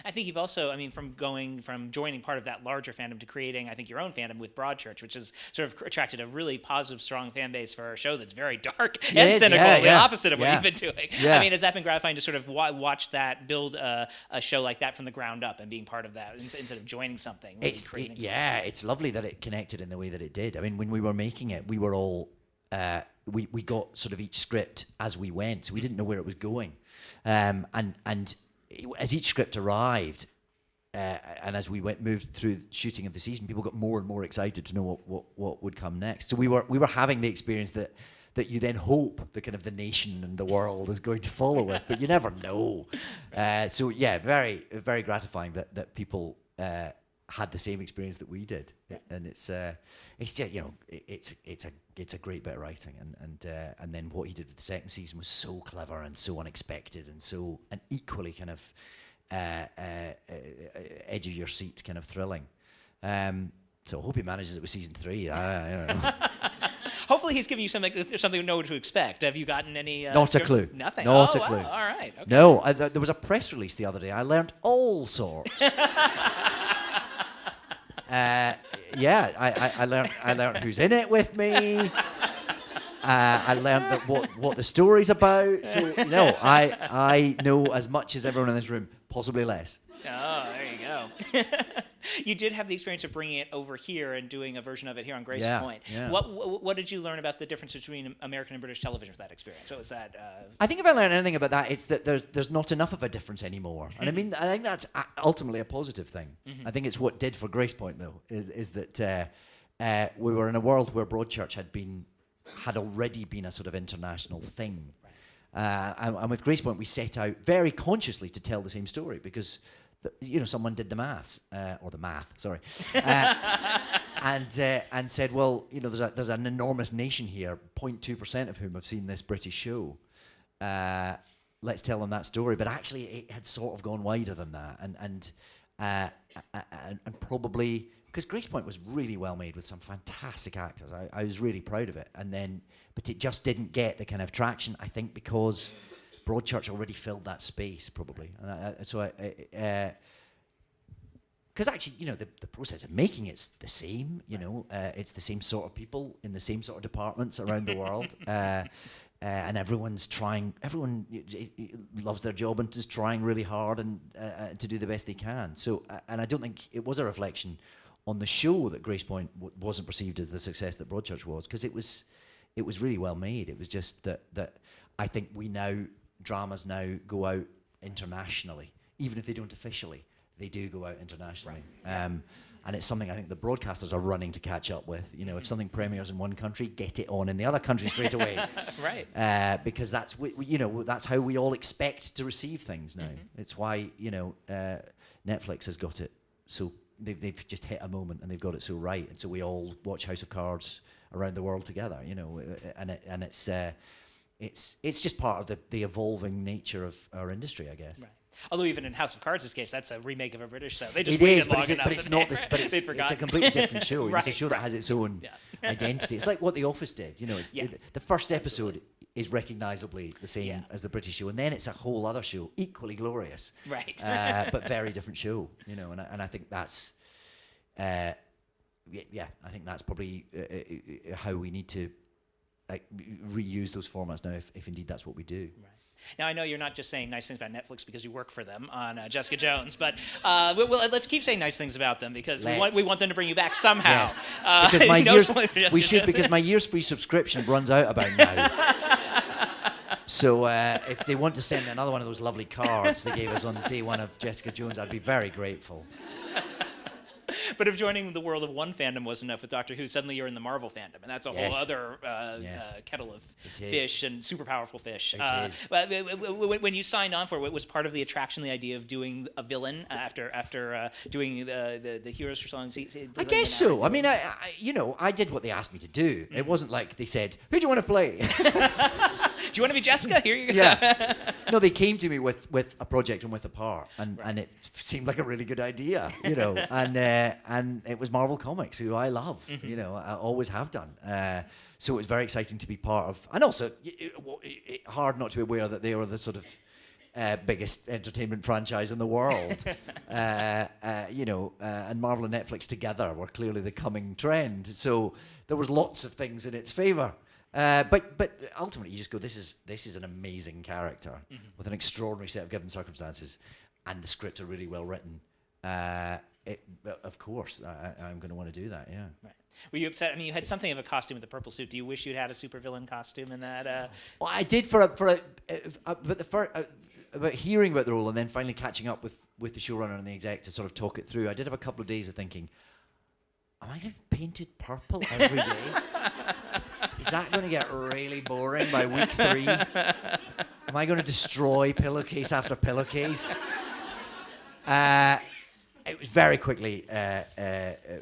I think you've also, I mean, from joining part of that larger fandom to creating, I think, your own fandom with Broadchurch, which has sort of attracted a really positive, strong fan base for a show that's very dark and cynical, the opposite of what you've been doing. I mean, has that been gratifying to sort of watch that build a show like that from the ground up and being part of that instead of joining something, creating something? It's lovely that it connected in the way that it did. I mean, when we were making it, we were all, we got sort of each script as we went, so we didn't know where it was going. And as each script arrived, and as we moved through the shooting of the season, people got more and more excited to know what would come next. So we were having the experience that you then hope the kind of the nation and the world is going to follow with, but you never know. So yeah, very, very gratifying that people had the same experience that we did, and it's just, you know, it's a great bit of writing, and then what he did with the second season was so clever and so unexpected and equally kind of edge of your seat kind of thrilling. So I hope he manages it with season 3. I don't know. Hopefully he's giving you something to know what to expect. Have you gotten any Not a clue. Nothing? Not a clue. Wow. All right. Okay. No, there was a press release the other day. I learned all sorts. I learned who's in it with me. I learned that what the story's about. So no, I know as much as everyone in this room, possibly less. Oh, there you go. You did have the experience of bringing it over here and doing a version of it here on Gracepoint. Yeah. What did you learn about the difference between American and British television for that experience? What was that? I think if I learned anything about that, it's that there's not enough of a difference anymore. And I mean, I think that's ultimately a positive thing. I think it's what did for Gracepoint, though, is that we were in a world where Broadchurch had already been a sort of international thing. And with Gracepoint, we set out very consciously to tell the same story because, someone did the math, and said, well, there's an enormous nation here, 0.2% of whom have seen this British show. Let's tell them that story. But actually, it had sort of gone wider than that, and probably because Gracepoint was really well made with some fantastic actors. I was really proud of it, but it just didn't get the kind of traction. I think because Broadchurch already filled that space, probably. Because actually, the process of making it's the same. It's the same sort of people in the same sort of departments around the world, and everyone's trying. Everyone loves their job and is trying really hard and to do the best they can. So, and I don't think it was a reflection on the show that Gracepoint wasn't perceived as the success that Broadchurch was, because it was really well made. It was just that I think dramas now go out internationally, even if they don't officially. They do go out internationally, and it's something I think the broadcasters are running to catch up with. If something premieres in one country, get it on in the other country straight away, right? Because that's that's how we all expect to receive things now. It's why Netflix has got it so. They've just hit a moment and they've got it so right, and so we all watch House of Cards around the world together, and it's just part of the evolving nature of our industry, I guess. Right. Although even in House of Cards' case, that's a remake of a British show. They just waited long enough. But it's not this. But it's a completely different show. Right, it's a show that has its own identity. It's like what The Office did. The first episode is recognisably the same as the British show, and then it's a whole other show, equally glorious, right? But very different show. And I think that's, I think that's probably how we need to reuse those formats now, if indeed that's what we do. Right. Now, I know you're not just saying nice things about Netflix because you work for them on Jessica Jones, but let's keep saying nice things about them because we want them to bring you back somehow. Yes. Because my year's free subscription runs out about now. So if they want to send me another one of those lovely cards they gave us on day one of Jessica Jones, I'd be very grateful. But if joining the world of one fandom was enough with Doctor Who, suddenly you're in the Marvel fandom, and that's a whole other kettle of fish and super powerful fish. When you signed on for it, was part of the attraction the idea of doing a villain after doing the Heroes for Song? I guess so. I mean, I did what they asked me to do. It wasn't like they said, "Who do you want to play?" Do you want to be Jessica? Here you go. Yeah. No, they came to me with a project and with a part, and it seemed like a really good idea, and it was Marvel Comics, who I love, I always have done. So it was very exciting to be part of, and also hard not to be aware that they were the sort of biggest entertainment franchise in the world. And Marvel and Netflix together were clearly the coming trend. So there was lots of things in its favor. But ultimately, you just go, this is an amazing character with an extraordinary set of given circumstances, and the scripts are really well written. Of course, I'm going to want to do that. Yeah. Right. Were you upset? I mean, you had something of a costume with the purple suit. Do you wish you'd had a supervillain costume in that? Well, I did about hearing about the role and then finally catching up with the showrunner and the exec to sort of talk it through. I did have a couple of days of thinking, am I going to be painted purple every day? Is that going to get really boring by week 3? Am I going to destroy pillowcase after pillowcase? It was very quickly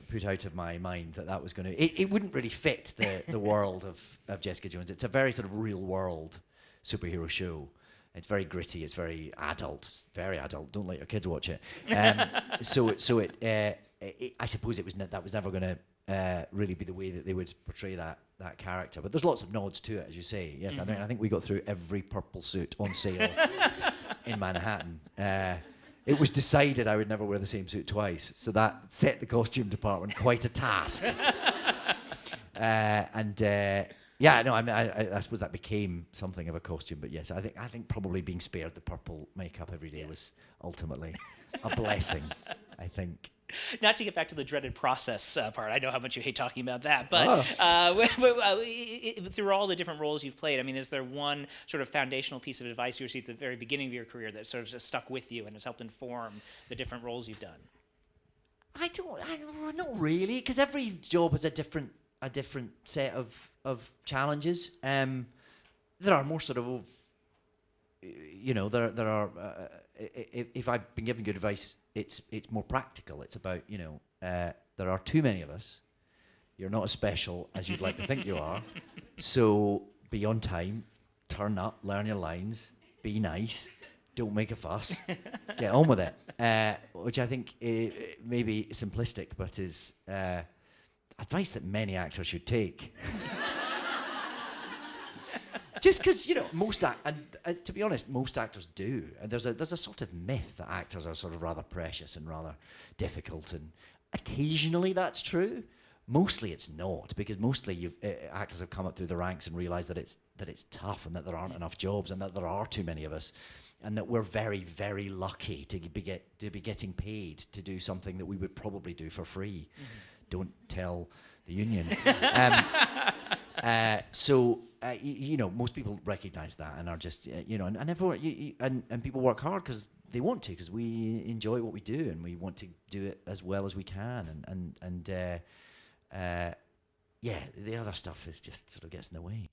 put out of my mind that was going to... It wouldn't really fit the world of Jessica Jones. It's a very sort of real-world superhero show. It's very gritty. It's very adult. Very adult. Don't let your kids watch it. I suppose that was never going to really be the way that they would portray that character. But there's lots of nods to it, as you say. Yes, I think we got through every purple suit on sale in Manhattan. It was decided I would never wear the same suit twice, so that set the costume department quite a task. I suppose that became something of a costume. But yes, I think probably being spared the purple makeup every day was ultimately a blessing, I think. Not to get back to the dreaded process part. I know how much you hate talking about that, but through all the different roles you've played, I mean, is there one sort of foundational piece of advice you received at the very beginning of your career that sort of just stuck with you and has helped inform the different roles you've done? Not really, because every job has a different set of challenges. There are more sort of, there are. If I've been given good advice, it's more practical. It's about, there are too many of us. You're not as special as you'd like to think you are. So be on time, turn up, learn your lines, be nice, don't make a fuss, get on with it. Which I think may be simplistic, but is advice that many actors should take. Just because, to be honest, most actors do. And there's a sort of myth that actors are sort of rather precious and rather difficult, and occasionally that's true. Mostly it's not, because mostly actors have come up through the ranks and realised that it's tough and that there aren't enough jobs and that there are too many of us, and that we're very, very lucky to be getting paid to do something that we would probably do for free. Don't tell the union. Most people recognise that and are just, and everyone, and people work hard because they want to, because we enjoy what we do and we want to do it as well as we can, the other stuff is just sort of gets in the way.